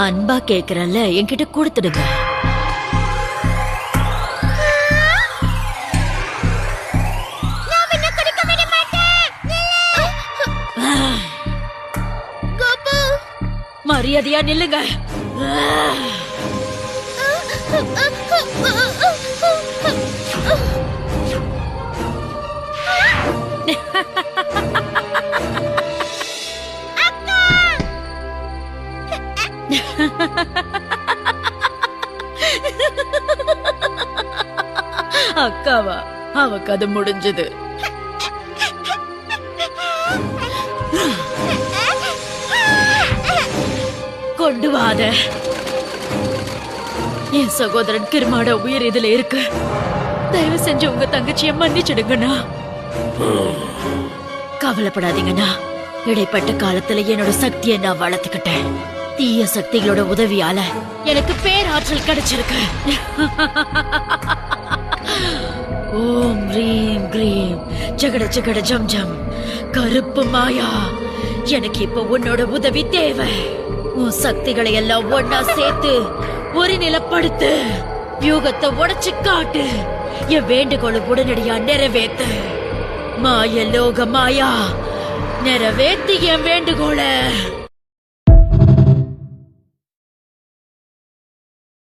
அன்பா கேக்குறல்ல, என்கிட்ட கொடுத்துடுங்க. மரியாதையா நில்லுங்க. அக்காவா? அவ கதை முடிஞ்சது. கொண்டு வாத. என் சகோதரன் கிருமாட உயிர் இதுல இருக்கு. தயவு செஞ்சு உங்க தங்கச்சிய மன்னிச்சிடுங்கண்ணா. கவலைப்படாதீங்கண்ணா. இடைப்பட்ட காலத்துல என்னோட சக்தியை நான் வளர்த்துக்கிட்டேன். தீய சக்திகளோட உதவியால எனக்கு பேராற்றல் கிடைச்சிருக்கு. ஓம் ரீம் கிரீம் ஜகட ஜகட ஜம் ஜம். கருப்பு மாயா, எனக்கு இப்ப உன்னோட உதவி தேவை. உன் சக்திகளை எல்லாம் ஒன்னா சேர்த்து ஒரு நிலப்படுத்து. யூகத்தை உடைச்சு காட்டு. என் வேண்டுகோளை உடனடியா நிறைவேத்து. மாய லோக மாயா, நிறைவேத்து என் வேண்டுகோளை.